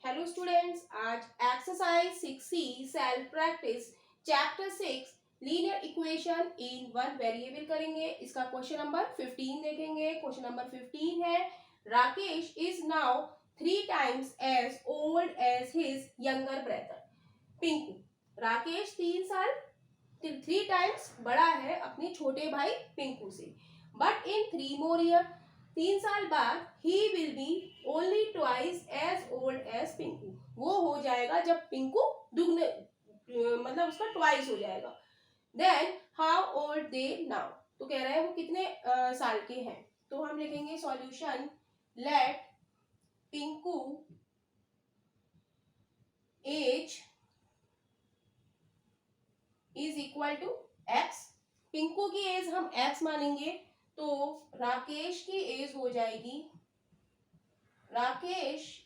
Hello students, आज exercise 6C self practice chapter 6 linear equation in one variable करेंगे। इसका question number 15 देखेंगे। Question number 15 है, Rakesh is now 3 times as old as his younger brother Pinku. Rakesh 3 times बड़ा है अपने छोटे भाई पिंकू से, बट इन 3 मोर ईयर 3 साल बाद ही will be only twice as old as Pinku. वो हो जाएगा जब पिंकू दुगने मतलब उसका ट्वाइस हो जाएगा। Then how old they now, तो कह रहा है वो कितने साल के हैं। तो हम लिखेंगे solution, let Pinku age is equal to X. Pinku की एज हम एक्स मानेंगे तो राकेश की एज हो जाएगी, राकेश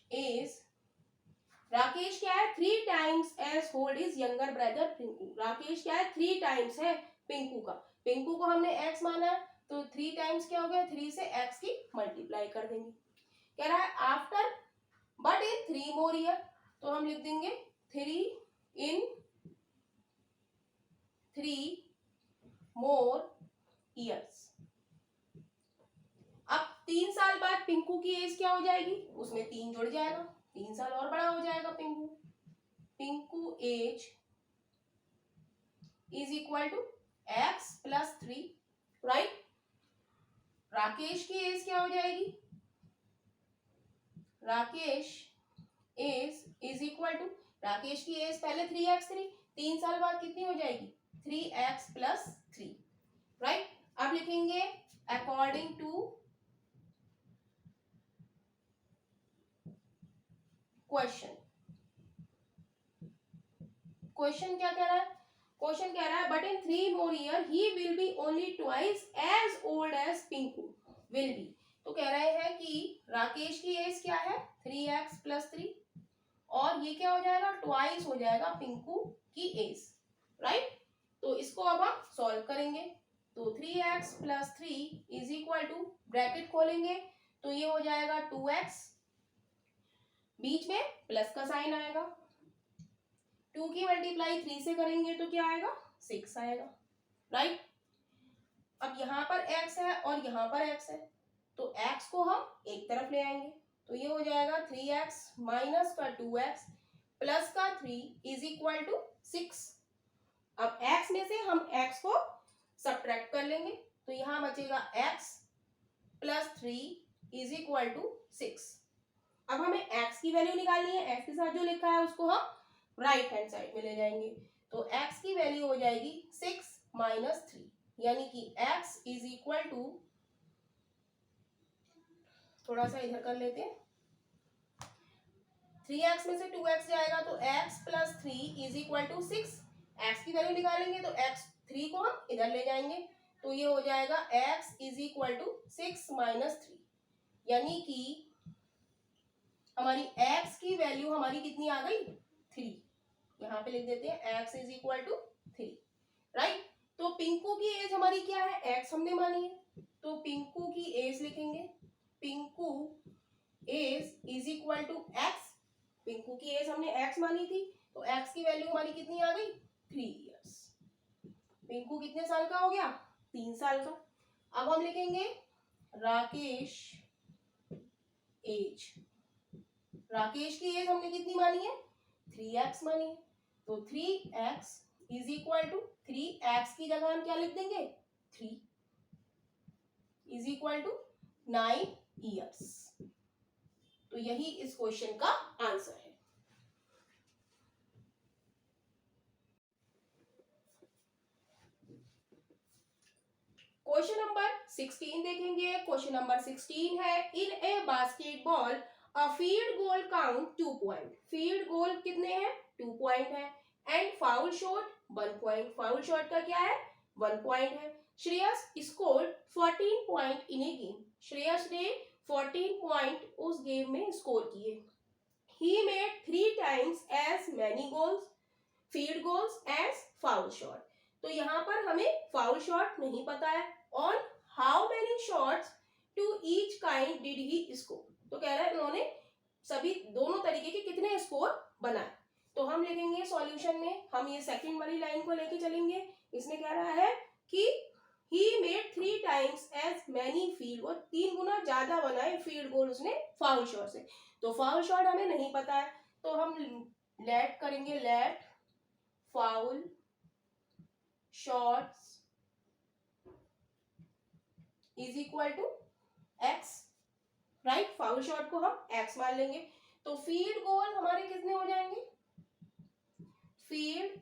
क्या है 3 times as old is younger brother Pinku. Rakesh क्या है 3 टाइम्स है पिंकू का। पिंकू को हमने एक्स माना है तो 3 टाइम्स क्या हो गया, 3 से एक्स की मल्टीप्लाई कर देंगे। कह रहा है after but in 3 more year, तो हम लिख देंगे 3 मोर ईयर्स। अब 3 साल बाद पिंकू की एज क्या हो जाएगी, उसमें 3 जुड़ जाएगा, 3 साल और बड़ा हो जाएगा Pinku age is equal to X plus 3, right. Rakesh की एज क्या हो जाएगी, Rakesh age is equal to, Rakesh की एज पहले 3x3, 3 साल बाद कितनी हो जाएगी 3x प्लस 3, राइट। अब लिखेंगे अकॉर्डिंग टू क्वेश्चन क्या कह रहा है, क्वेश्चन कह रहा है but in 3 more year he will be only twice as old as Pinku will be. तो कह रहे हैं कि राकेश की एज क्या है 3x प्लस 3 और ये क्या हो जाएगा ट्वाइस हो जाएगा पिंकू की एज, राइट। तो इसको अब हम सॉल्व करेंगे तो 3x plus 3 is equal to, bracket खोलेंगे तो ये हो जाएगा 2x, बीच में प्लस का साइन आएगा, 2 की मल्टीप्लाई 3 से करेंगे तो क्या आएगा 6 आएगा, राइट। अब यहाँ पर x है और यहाँ पर x है तो x को हम एक तरफ ले आएंगे तो ये हो जाएगा 3x माइनस का 2x प्लस का 3 इज इक्वल टू 6। अब x में से हम x को सब्ट्रैक्ट कर लेंगे तो यहाँ बचेगा x plus 3 is equal to 6। अब हमें x की वैल्यू निकालनी है, x के साथ जो लिखा है उसको हम राइट हैंड साइड में ले जाएंगे तो x की वैल्यू हो जाएगी 6 माइनस 3, यानी कि x इज इक्वल टू, थोड़ा सा इधर कर लेते हैं, 3x में से 2x जाएगा तो x plus 3 is equal to 6। x की वैल्यू निकालेंगे तो x 3 को हम इधर ले जाएंगे तो ये हो जाएगा x is equal to 6 minus 3, यानी कि हमारी x की वैल्यू हमारी कितनी आ गई 3। यहाँ पे लिख देते हैं x is equal to 3, right. तो पिंकू की एज हमारी क्या है, x हमने मानी है तो पिंकू की एज लिखेंगे, Pinku age is equal to x। Pinku की एज हमने x मानी थी तो x की वैल्यू हमारी कितनी आ गई 3 इयर्स। पिंकू कितने साल का हो गया 3 साल का। अब हम लिखेंगे राकेश एज, राकेश की एज हमने कितनी मानी है 3x मानी है तो 3x is equal to 3x की जगह हम क्या लिख देंगे 3 इज इक्वल टू 9 इयर्स। तो यही इस क्वेश्चन का आंसर है। क्वेश्चन नंबर 16 देखेंगे। क्वेश्चन नंबर 16 है, in a basketball uh field goal count 2 point. Field goal कितने हैं 2 पॉइंट है and foul shot 1 point. Foul shot का क्या है 1 पॉइंट है। Shreyas scored 14 point in a game. Shreyas ने 14 पॉइंट उस गेम में स्कोर किए। He made 3 times as many goals field goals as foul shot. तो यहाँ पर हमें फाउल शॉट नहीं पता है। On how many shots to each kind did he score, तो कह रहा है उन्होंने सभी दोनों तरीके के कितने स्कोर बनाए। तो हम लिखेंगे सॉल्यूशन में, हम ये सेकंड वाली लाइन को लेके चलेंगे। इसमें कह रहा है कि he made 3 times as many field goal, 3 गुना ज्यादा बनाए फील्ड गोल उसने फाउल शॉट से। तो फाउल शॉट हमें नहीं पता है, तो हम लेट करेंगे, let foul shots is equal to x, right. Foul shot को हम एक्स मान लेंगे। तो फील्ड गोल हमारे कितने हो जाएंगे, फील्ड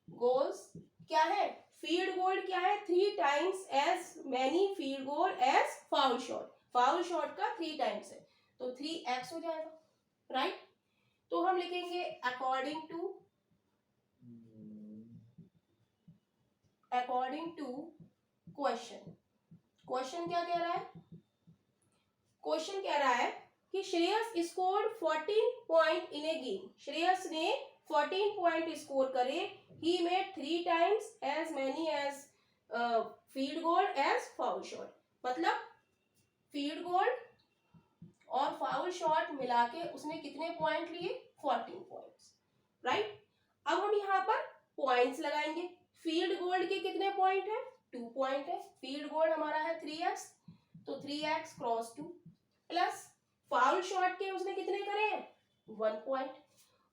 गोल्स क्या है, फील्ड गोल क्या है, 3 times as many field goal as foul shot, foul shot का 3 टाइम्स है, तो 3x हो जाएगा, राइट। तो हम लिखेंगे अकॉर्डिंग टू क्वेश्चन, क्वेश्चन क्या कह रहा है, क्वेश्चन कह रहा है कि Shreyas scored 14 point in a game, Shreyas ने 14 पॉइंट स्कोर करे, he made 3 times as many as field goal as foul shot, मतलब फील्ड गोल और फाउल शॉट मिला के उसने कितने पॉइंट लिए, 14 पॉइंट्स, राइट। अब हम यहाँ पर पॉइंट्स लगाएंगे। फील्ड गोल के कितने पॉइंट है, 2 पॉइंट है, फील्ड गोल हमारा है 3x, तो 3x cross 2 plus foul shot के उसने कितने करे हैं, 1 पॉइंट,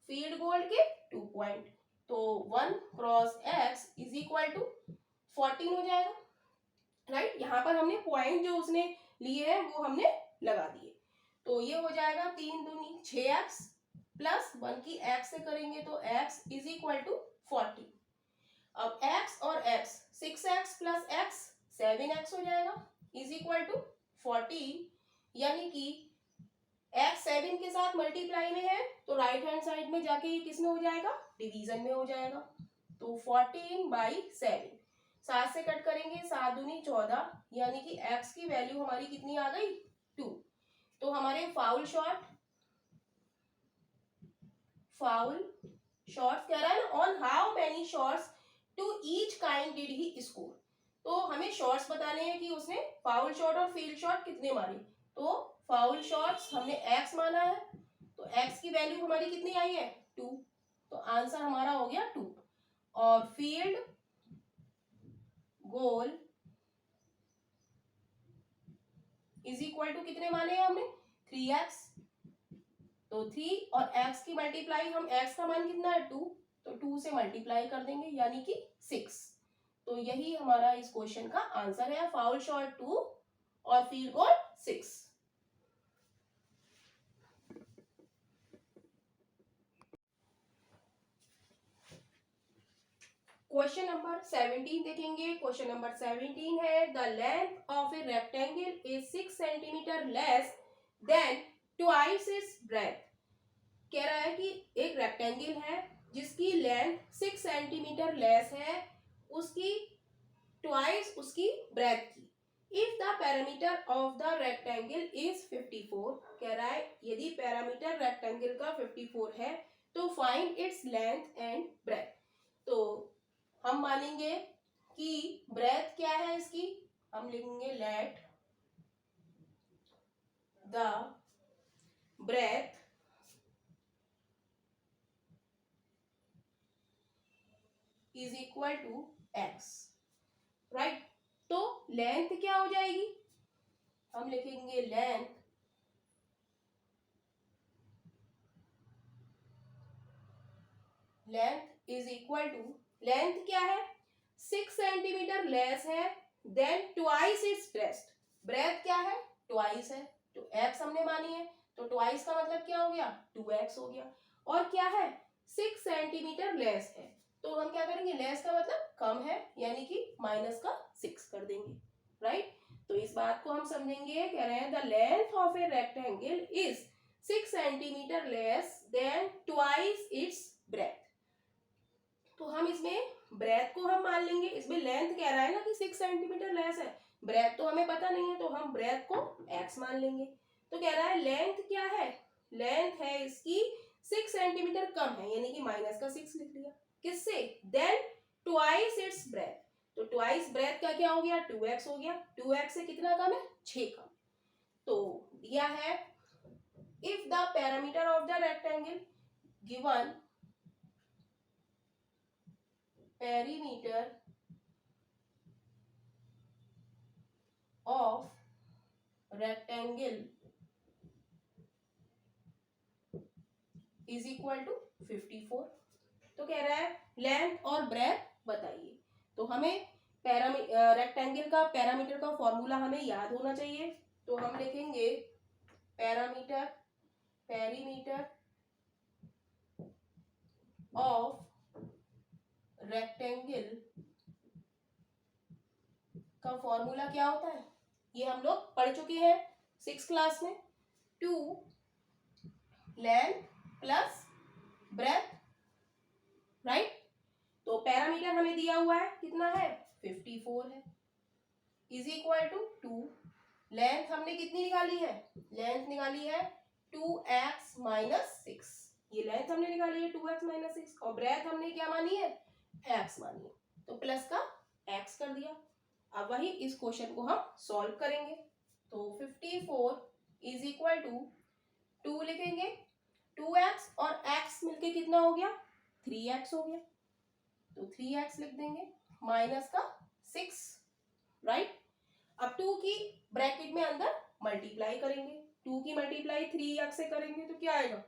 फील्ड गोल के 2 पॉइंट, तो 1 cross x is equal to 14 हो जाएगा, राइट। यहाँ पर हमने पॉइंट जो उसने लिए हैं वो हमने लगा दिए, तो ये हो जाएगा 3 दूनी 6x प्लस 1 की x से करेंगे तो x इज इक्वल टू 14। अब x और x 6x plus x 7x हो जाएगा इज इक्वल टू 14, यानी कि x 7 के साथ मल्टीप्लाई में है तो राइट हैंड साइड में जाके ये किस में हो जाएगा, डिवीजन में हो जाएगा, तो 14/7, 7 से कट करेंगे 7 दूनी 14, यानी कि x की वैल्यू हमारी कितनी आ गई, 2। तो हमारे फाउल शॉट्स कह रहा है ना, on how many shots to each kind did he score, तो हमें शॉट्स बताने हैं कि उसने फाउल शॉट और फील्ड शॉट कितने मारे, तो फाउल शॉट्स हमने x माना है, तो x की वैल्यू हमारी कितनी आई है, 2, तो आंसर हमारा हो गया 2। और field goal is equal to कितने माने हैं हमने, 3x, तो 3 और x की मल्टीप्लाई, हम x का मान कितना है 2, तो 2 से मल्टीप्लाई कर देंगे यानी कि 6, तो यही हमारा इस क्वेश्चन का आंसर है, फाउल शॉट 2 और फील्ड गोल 6। क्वेश्चन नंबर 17 देखेंगे। क्वेश्चन नंबर 17 है the length of a rectangle is 6 centimetre less than twice it's breath, कह रहा है कि एक रेक्टेंगल है जिसकी लेंथ 6 सेंटीमीटर लेस है उसकी ट्वाइस उसकी ब्रेथ की, if the parameter of the rectangle is 54, कह रहा है यदि पैरामीटर रेक्टेंगल का 54 है तो find its length and breadth. तो हम मानेंगे कि ब्रेथ क्या है इसकी, हम लिखेंगे let the breadth is equal to x, right. तो लेंथ क्या हो जाएगी, हम लिखेंगे length is equal to, length क्या है 6 सेंटीमीटर लेस है then twice its breadth, breadth क्या है ट्वाइस है, तो x हमने मानी है, तो ट्वाइस का मतलब क्या हो गया 2x हो गया, और क्या है 6 सेंटीमीटर लेस है, तो हम क्या करेंगे, लेस का मतलब कम है यानी कि माइनस का 6 कर देंगे, राइट। तो इस बात को हम समझेंगे, कह रहे हैं the length of a rectangle is 6 centimetre less than twice it's breath, तो हम इसमें ब्रेथ को हम मान लेंगे, इसमें लेंथ कह रहा है ना कि 6 सेंटीमीटर लेस है, ब्रेथ तो हमें पता नहीं है तो हम ब्रेथ को x मान लेंगे, तो कह रहा है लेंथ क्या है, लेंथ है इसकी 6 सेंटीमीटर कम है यानी कि माइनस का 6 लिख लिया, किससे, देन ट्वाइस इट्स ब्रेथ, तो ट्वाइस ब्रेथ का क्या हो गया 2x हो गया, 2x से कितना कम है 6 कम, तो दिया है if the perimeter of the rectangle given perimeter of rectangle is equal to 54। तो कह रहा है लेंथ और ब्रेथ बताइए। तो हमें रेक्टेंगल का पैरामीटर का फॉर्मूला हमें याद होना चाहिए। तो हम लिखेंगे पैरामीटर पेरीमीटर ऑफ रेक्टेंगल का फॉर्मूला क्या होता है, ये हम लोग पढ़ चुके हैं 6th क्लास में। 2 लेंथ प्लस ब्रेथ, राइट। तो पैरामीटर हमें दिया हुआ है कितना है 54 है, इज इक्वल टू 2 लेंथ हमने कितनी निकाली है, लेंथ निकाली है 2x माइनस 6, ये लेंथ हमने निकाली है 2x माइनस 6 और ब्रेथ हमने क्या मानी है x मानी है, तो प्लस का x कर दिया। अब वही इस क्वेश्चन को हम सॉल्व करेंगे। तो 54 इज इक्वल टू 2 लिखेंगे, 2x और x मिलके कितना हो गया 3x हो गया, तो 3x लिख देंगे माइनस का 6, राइट। अब 2 की ब्रैकेट में अंदर मल्टीप्लाई करेंगे, 2 की मल्टीप्लाई 3x से करेंगे तो क्या आएगा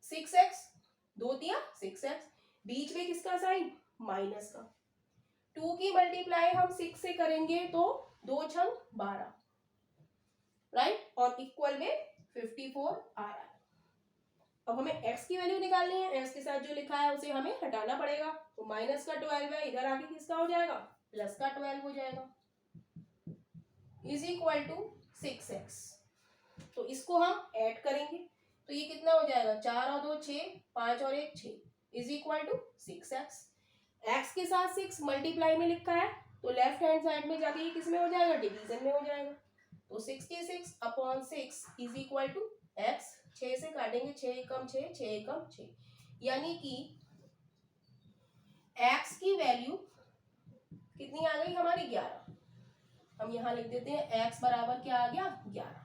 6x, 2 तिया 6x, बीच में किसका साइन माइनस का। 2 की मल्टीप्लाई हम 6 से करेंगे तो 2 छंग 12, राइट, और इक्वल में 54 आ रहा है। अब हमें x की वैल्यू निकालनी है, x के साथ जो लिखा है उसे हमें हटाना पड़ेगा, तो माइनस का 12 है, इधर आके किसका हो जाएगा प्लस का 12 हो जाएगा, इज इक्वल टू 6x। तो इसको हम ऐड करेंगे तो ये कितना हो जाएगा 4 और 2 6, 5 और 1 6, is equal to 6x। x के साथ 6 मल्टीप्लाई में लिखा है तो लेफ्ट हैंड साइड में जाके ये किस में हो जाएगा डिवीजन में हो जाएगा, तो 66 upon 6 is equal to x। 6 से काटेंगे 6 एकम 6, 6 एकम 6, यानी कि x की वैल्यू कितनी आ गई हमारी 11। हम यहाँ लिख देते हैं x बराबर क्या आ गया 11।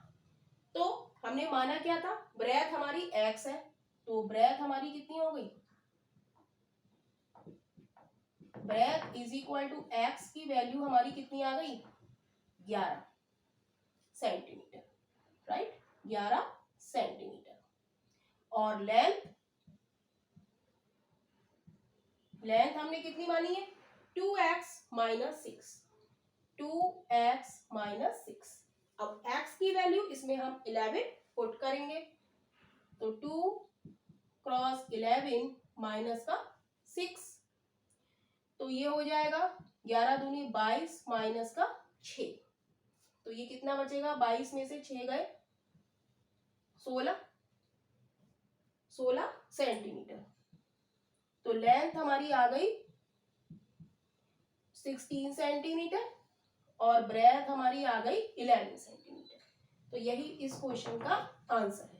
तो हमने माना क्या था ब्रेथ हमारी x है, तो ब्रेथ हमारी कितनी हो गई, breadth is equal to x की वैल्यू हमारी कितनी आ गई 11 सेंटीमीटर, राइट, 11 सेंटीमीटर। और लेंथ हमने कितनी मानी है 2x माइनस 6, 2x माइनस 6। अब x की वैल्यू इसमें हम 11 पुट करेंगे, तो 2 क्रॉस 11 माइनस का 6, तो ये हो जाएगा 11 दूनी 22 माइनस का 6, तो ये कितना बचेगा 22 में से 6 गए 16 सेंटीमीटर। तो लेंथ हमारी आ गई 16 सेंटीमीटर और ब्रेथ हमारी आ गई 11 सेंटीमीटर। तो यही इस क्वेश्चन का आंसर है।